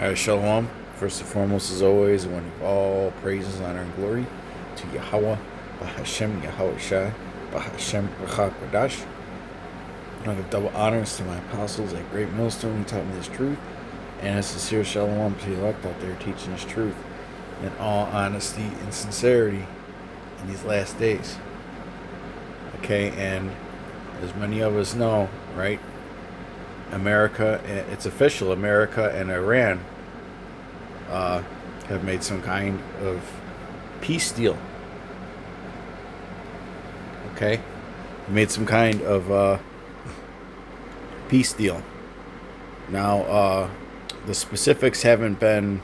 Shalom. First and foremost, as always, I want to give all praises, honor, and glory to Yahweh, Bahashem, Yahweh Shai, Bahashem, Rachak, Radash. I want to give double honors to my apostles at Great Millstone who taught me this truth, and a sincere shalom to the elect out there teaching this truth in all honesty and sincerity in these last days. Okay, and as many of us know, right, America, it's official, America and Iran have made some kind of peace deal. Okay? Made some kind of peace deal. Now, the specifics haven't been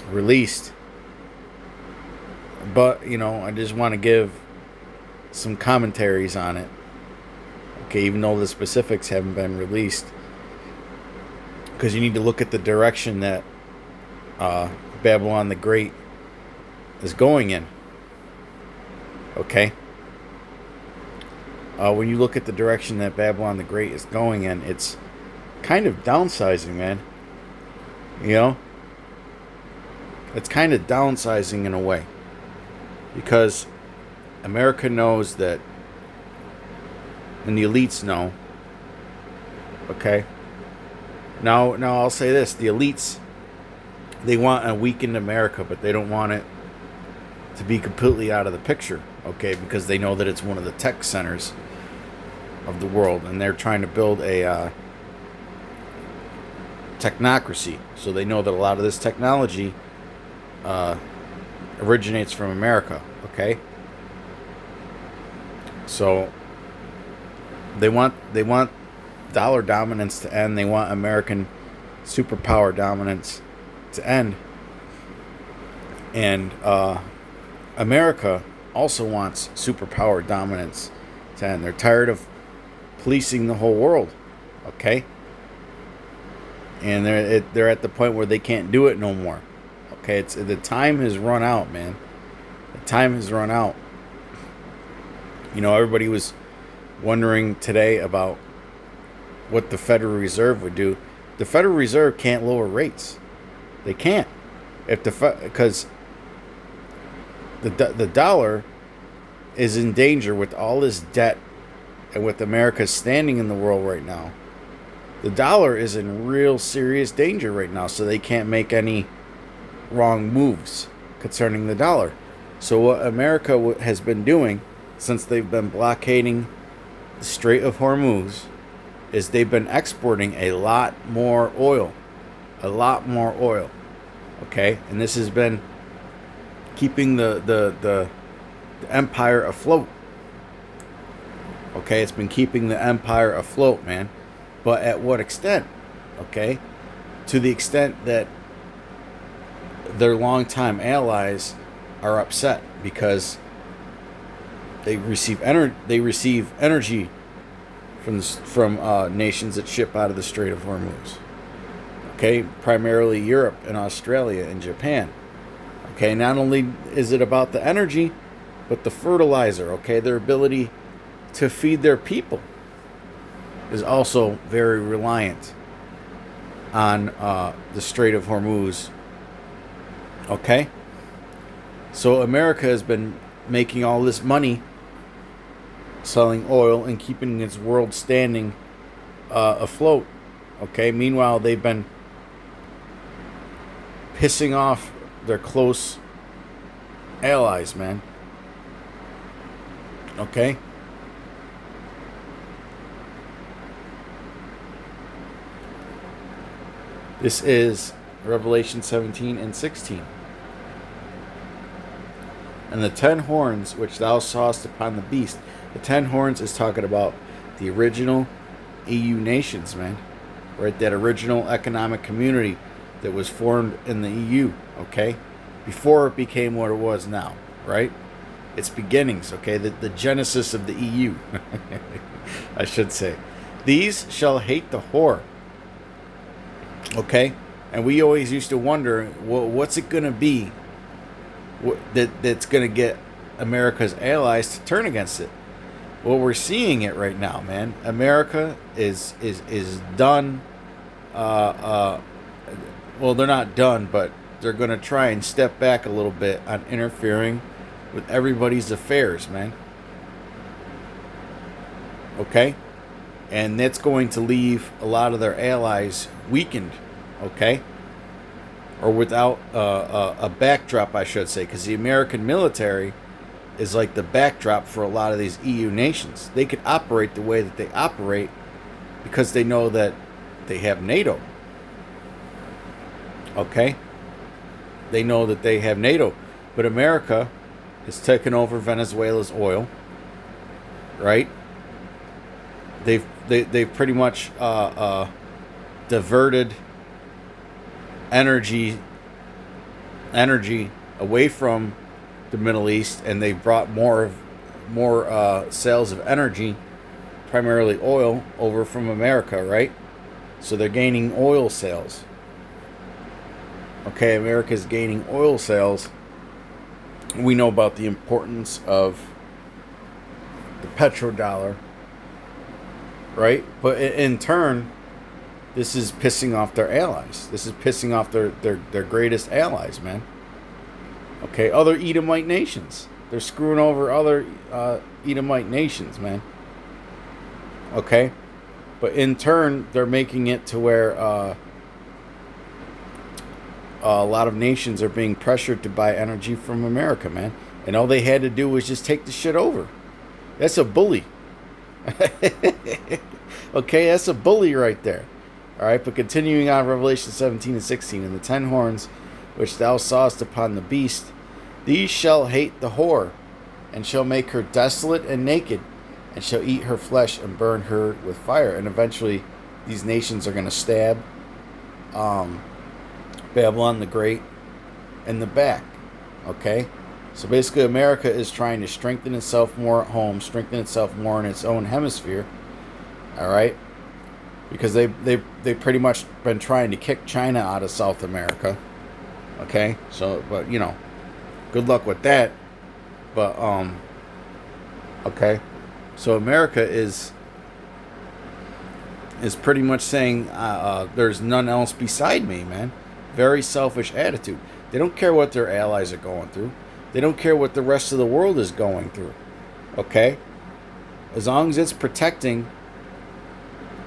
released, but, I just want to give some commentaries on it. Okay, even though the specifics haven't been released, because you need to look at the direction that Babylon the Great is going in. Okay? When you look at the direction that Babylon the Great is going in, it's kind of downsizing, man. It's kind of downsizing in a way. Because America knows that, and the elites know. Okay? Now I'll say this. The elites, they want a weakened America, but they don't want it to be completely out of the picture. Okay? Because they know that it's one of the tech centers of the world, and they're trying to build a technocracy. So they know that a lot of this technology originates from America. Okay? So they want dollar dominance to end. They want American superpower dominance to end. And America also wants superpower dominance to end. They're tired of policing the whole world. Okay? And they're at the point where they can't do it no more. Okay? The time has run out, man. The time has run out. Everybody was wondering today about what the Federal Reserve would do. The Federal Reserve can't lower rates. They can't, because the dollar is in danger with all this debt and with America's standing in the world right now. The dollar is in real serious danger right now, so they can't make any wrong moves concerning the dollar. So what America has been doing since they've been blockading the Strait of Hormuz is they've been exporting a lot more oil. Okay? And this has been keeping the empire afloat. Okay? It's been keeping the empire afloat, man. But at what extent? Okay? To the extent that their longtime allies are upset because they receive energy from nations that ship out of the Strait of Hormuz. Okay, primarily Europe and Australia and Japan. Okay, not only is it about the energy, but the fertilizer. Okay, their ability to feed their people is also very reliant on the Strait of Hormuz. Okay, so America has been making all this money selling oil and keeping its world standing afloat. Okay, meanwhile they've been pissing off their close allies, man. Okay? This is Revelation 17 and 16. And the 10 horns which thou sawest upon the beast. The 10 horns is talking about the original EU nations, man. Right? That original economic community that was formed in the EU, okay? Before it became what it was now, right? Its beginnings, okay? The genesis of the EU, I should say. These shall hate the whore, okay? And we always used to wonder, well, what's it going to be that's going to get America's allies to turn against it? Well, we're seeing it right now, man. America is done uh, well, they're not done, but they're going to try and step back a little bit on interfering with everybody's affairs, man. Okay? And that's going to leave a lot of their allies weakened, okay? Or without a backdrop, I should say, because the American military is like the backdrop for a lot of these EU nations. They could operate the way that they operate because they know that they have NATO. Okay? They know that they have NATO. But America has taken over Venezuela's oil, right? They've pretty much diverted energy away from the Middle East, and they've brought more sales of energy, primarily oil, over from America, right? So they're gaining oil sales. Okay, America's gaining oil sales. We know about the importance of the petrodollar, right? But in turn, this is pissing off their allies. This is pissing off their greatest allies, man. Okay, other Edomite nations. They're screwing over other Edomite nations, man. Okay? But in turn, they're making it to where a lot of nations are being pressured to buy energy from America, man. And all they had to do was just take the shit over. That's a bully. Okay, that's a bully right there. All right, but continuing on, Revelation 17 and 16. And the 10 horns which thou sawest upon the beast, these shall hate the whore, and shall make her desolate and naked, and shall eat her flesh and burn her with fire. And eventually, these nations are going to stab Babylon the Great in the back. Okay? So basically, America is trying to strengthen itself more at home, strengthen itself more in its own hemisphere. All right? Because they've pretty much been trying to kick China out of South America. Okay? So, but, you know, good luck with that. But, okay. So America is pretty much saying, there's none else beside me, man. Very selfish attitude. They don't care what their allies are going through. They don't care what the rest of the world is going through. Okay? As long as it's protecting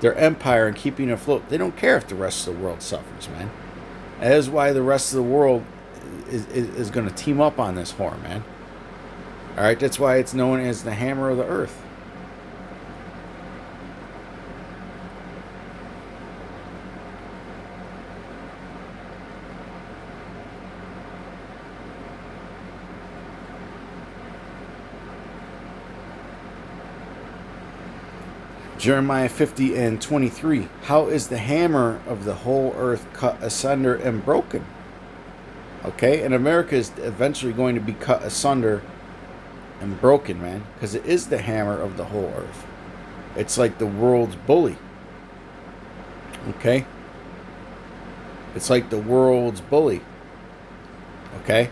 their empire and keeping it afloat, they don't care if the rest of the world suffers, man. That is why the rest of the world is going to team up on this whore, man. Alright? That's why it's known as the hammer of the earth. Jeremiah 50 and 23. How is the hammer of the whole earth cut asunder and broken? Okay, and America is eventually going to be cut asunder and broken, man, because it is the hammer of the whole earth. It's like the world's bully. Okay? It's like the world's bully. Okay?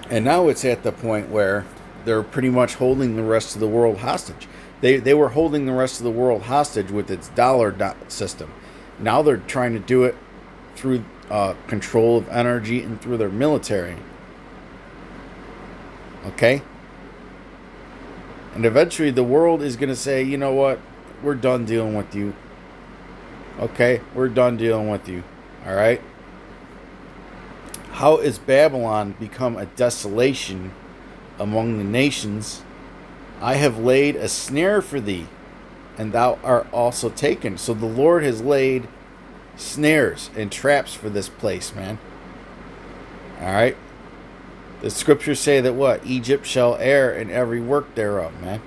And now it's at the point where they're pretty much holding the rest of the world hostage. They were holding the rest of the world hostage with its dollar system. Now they're trying to do it through control of energy and through their military. Okay? And eventually the world is going to say, you know what? We're done dealing with you. Okay? We're done dealing with you. All right? How is Babylon become a desolation among the nations? I have laid a snare for thee, and thou art also taken. So the Lord has laid snares and traps for this place, man. Alright? The scriptures say that what? Egypt shall err in every work thereof, man.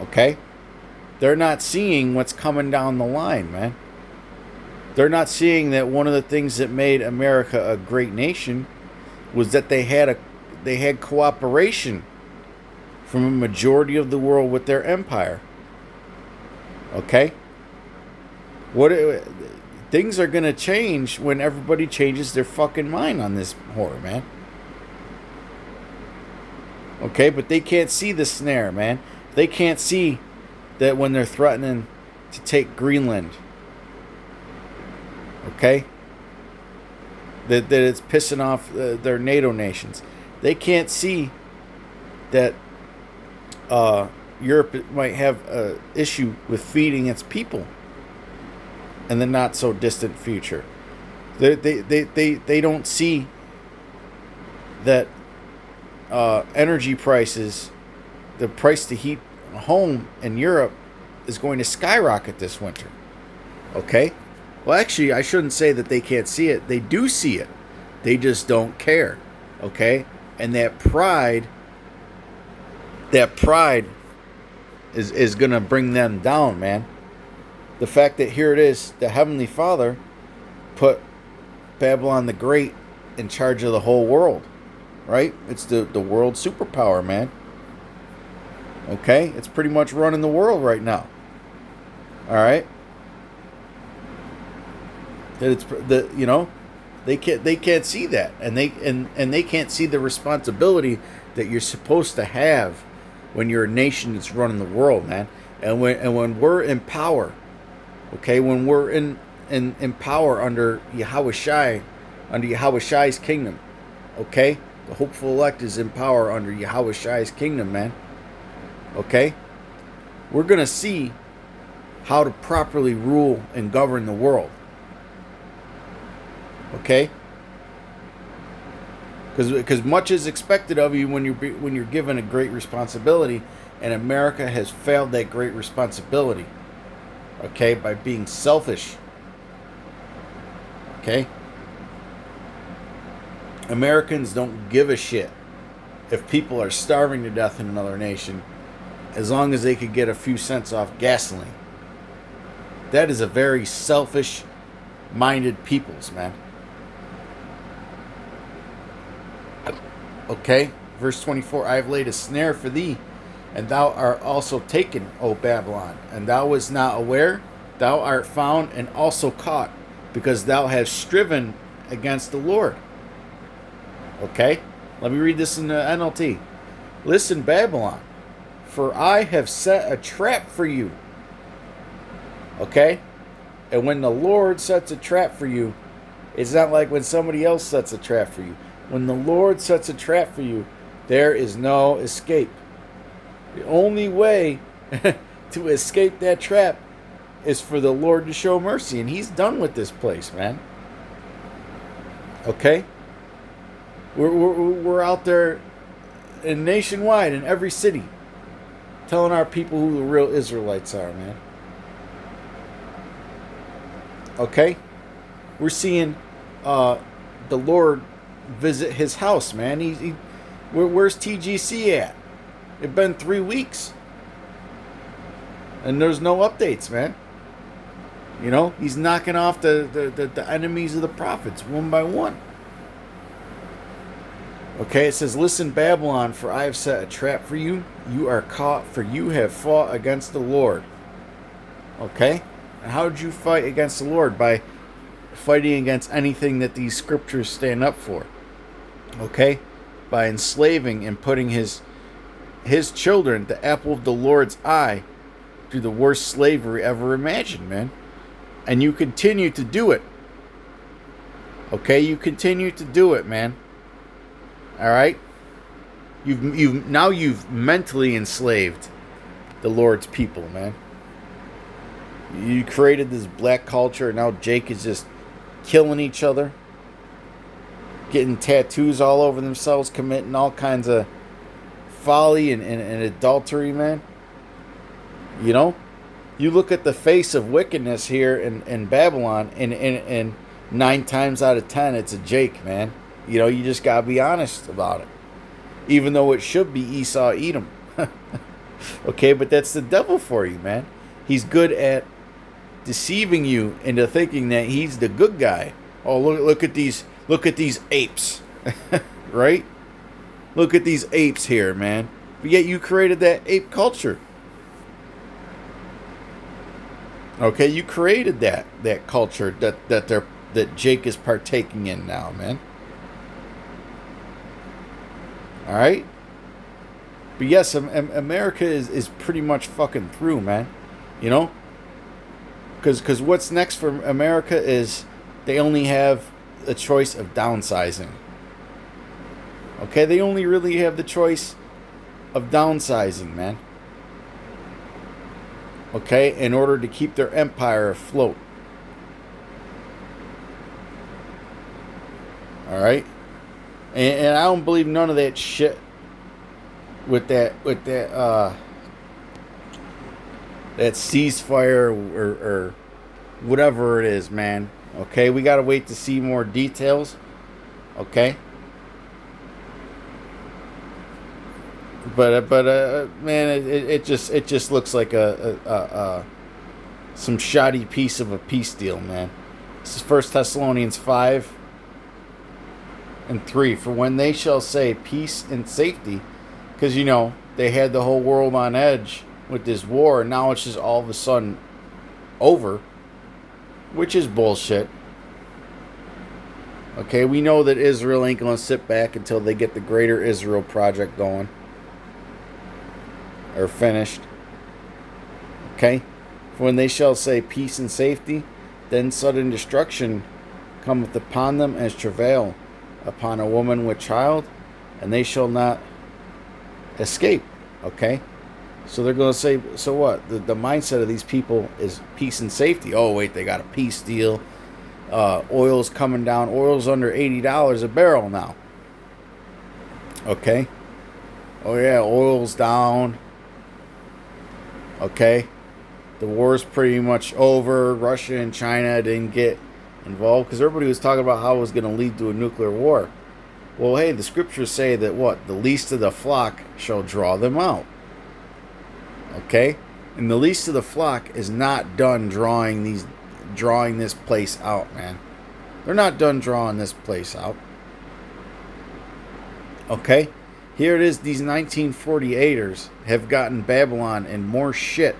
Okay? They're not seeing what's coming down the line, man. They're not seeing that one of the things that made America a great nation was that they had cooperation from a majority of the world with their empire. Okay? Things are going to change when everybody changes their fucking mind on this whore, man. Okay? But they can't see the snare, man. They can't see that when they're threatening to take Greenland Okay? That it's pissing off their NATO nations. They can't see that Europe might have an issue with feeding its people in the not so distant future. They don't see that energy prices, the price to heat a home in Europe is going to skyrocket this winter. Okay? Well, actually, I shouldn't say that they can't see it. They do see it. They just don't care. Okay? And that pride is going to bring them down, man. The fact that here it is, the Heavenly Father put Babylon the Great in charge of the whole world. Right? It's the world superpower, man. Okay? It's pretty much running the world right now. All right? That it's they can't see that, and they can't see the responsibility that you're supposed to have when you're a nation that's running the world, man. And when we're in power, okay, when we're in power under Yahushai's kingdom, okay, the hopeful elect is in power under Yahushai's kingdom, man. Okay, we're gonna see how to properly rule and govern the world. Okay, because much is expected of you when you're given a great responsibility, and America has failed that great responsibility. Okay, by being selfish. Okay, Americans don't give a shit if people are starving to death in another nation, as long as they could get a few cents off gasoline. That is a very selfish-minded peoples, man. Okay, verse 24, I have laid a snare for thee, and thou art also taken, O Babylon, and thou wast not aware, thou art found and also caught, because thou hast striven against the Lord. Okay, let me read this in the NLT. Listen, Babylon, for I have set a trap for you. Okay, and when the Lord sets a trap for you, it's not like when somebody else sets a trap for you. When the Lord sets a trap for you, there is no escape. The only way to escape that trap is for the Lord to show mercy. And He's done with this place, man. Okay? We're out there nationwide in every city telling our people who the real Israelites are, man. Okay? We're seeing the Lord visit His house, man. Where's TGC at? It's been 3 weeks, and there's no updates, man. You know, He's knocking off the enemies of the prophets one by one. Okay, it says, listen, Babylon, for I have set a trap for you. You are caught, for you have fought against the Lord. Okay? And how did you fight against the Lord? By fighting against anything that these scriptures stand up for. Okay? By enslaving and putting his children, the apple of the Lord's eye, through the worst slavery ever imagined, man. And you continue to do it. Okay? You continue to do it, man. All right? You've mentally enslaved the Lord's people, man. You created this black culture, and now Jake is just killing each other, getting tattoos all over themselves, committing all kinds of folly and adultery, man. You know, you look at the face of wickedness here in Babylon, and 9 times out of 10, it's a Jake, man. You know, you just gotta be honest about it, even though it should be Esau Edom. Okay, but that's the devil for you, man. He's good at deceiving you into thinking that he's the good guy. Oh, look at these apes. Right? Look at these apes here, man. But yet you created that ape culture. Okay, you created that culture that Jake is partaking in now, man. All right? But yes, America is pretty much fucking through, man. You know? Because what's next for America is they only have a choice of downsizing. Okay, they only really have the choice of downsizing, man. Okay, in order to keep their empire afloat. All right, and I don't believe none of that shit with that that ceasefire or whatever it is, man. Okay, we gotta wait to see more details. Okay, but man, it just looks like a some shoddy piece of a peace deal, man. This is First Thessalonians 5:3. For when they shall say peace and safety, because they had the whole world on edge with this war, and now it's just all of a sudden over, which is bullshit. Okay, we know that Israel ain't gonna sit back until they get the Greater Israel project going or finished. Okay, for when they shall say peace and safety, then sudden destruction cometh upon them as travail upon a woman with child, and they shall not escape. Okay, so they're going to say, so what? The mindset of these people is peace and safety. Oh wait, they got a peace deal. Oil's coming down. Oil's under $80 a barrel now. Okay. Oh yeah, oil's down. Okay. The war's pretty much over. Russia and China didn't get involved because everybody was talking about how it was going to lead to a nuclear war. Well, hey, the scriptures say that what? The least of the flock shall draw them out. Okay? And the least of the flock is not done drawing this place out, man. They're not done drawing this place out. Okay? Here it is, these 1948ers have gotten Babylon and more shit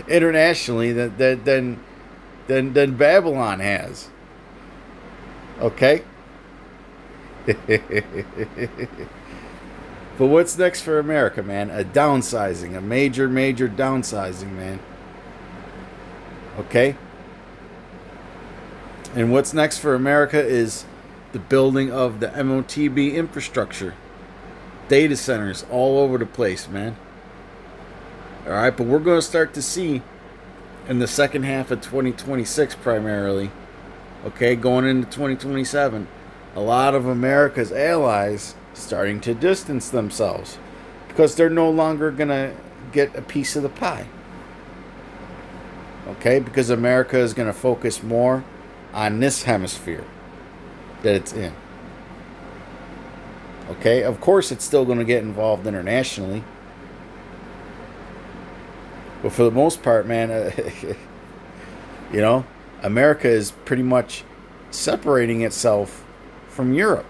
internationally than Babylon has. Okay? But what's next for America, man? A downsizing. A major downsizing, man. Okay? And what's next for America is the building of the MOTB infrastructure. Data centers all over the place, man. Alright, but we're going to start to see in the second half of 2026 primarily, okay, going into 2027, a lot of America's allies starting to distance themselves because they're no longer going to get a piece of the pie. Okay, because America is going to focus more on this hemisphere that it's in. Okay, of course it's still going to get involved internationally. But for the most part, man, America is pretty much separating itself from Europe.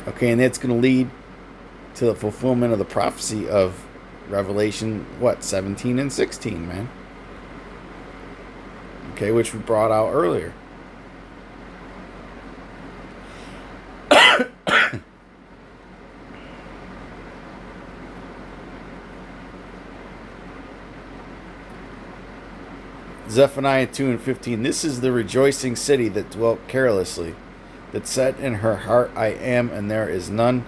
Okay, and that's going to lead to the fulfillment of the prophecy of Revelation, 17 and 16, man. Okay, which we brought out earlier. Zephaniah 2:15. This is the rejoicing city that dwelt carelessly, that said in her heart, I am, and there is none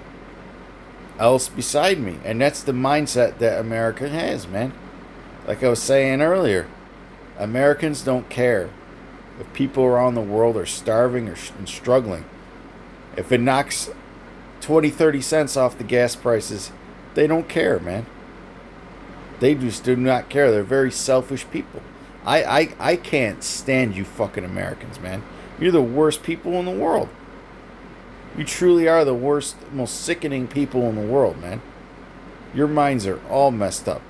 else beside me. And that's the mindset that America has, man. Like I was saying earlier, Americans don't care if people around the world are starving and struggling. If it knocks 20-30 cents off the gas prices, they don't care, man. They just do not care. They're very selfish people. I can't stand you fucking Americans, man. You're the worst people in the world. You truly are the worst, most sickening people in the world, man. Your minds are all messed up.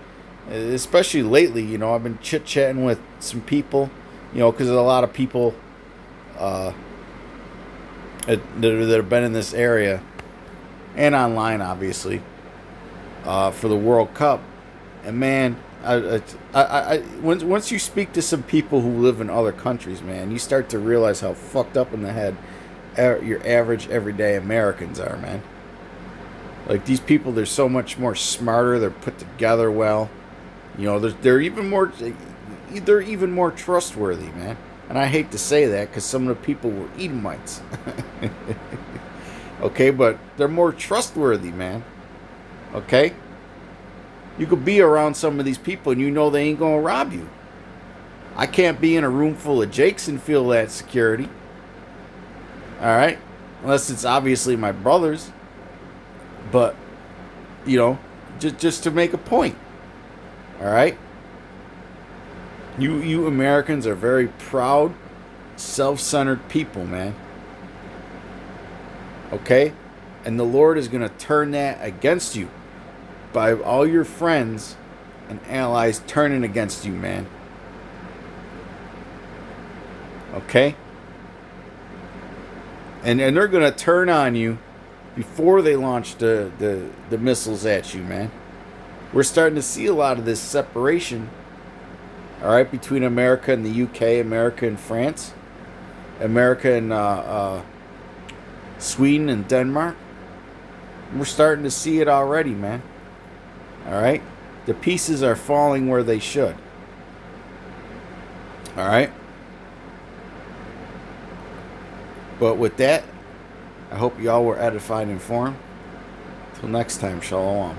Especially lately, I've been chit-chatting with some people, because there's a lot of people that have been in this area and online, obviously, for the World Cup. And, man, once you speak to some people who live in other countries, man, you start to realize how fucked up in the head your average everyday Americans are, man. Like, these people, they're so much more smarter. They're put together well. They're even more they're even more trustworthy, man. And I hate to say that because some of the people were Edomites. Okay, but they're more trustworthy, man. Okay? You could be around some of these people and you know they ain't going to rob you. I can't be in a room full of Jakes and feel that security. Alright? Unless it's obviously my brothers. But, you know, just to make a point. Alright? You Americans are very proud, self-centered people, man. Okay? And the Lord is going to turn that against you by all your friends and allies turning against you, man. Okay? And they're going to turn on you before they launch the missiles at you, man. We're starting to see a lot of this separation, all right, between America and the UK, America and France, America and Sweden and Denmark. We're starting to see it already, man. All right? The pieces are falling where they should. All right? But with that, I hope y'all were edified and informed. Till next time, shalom.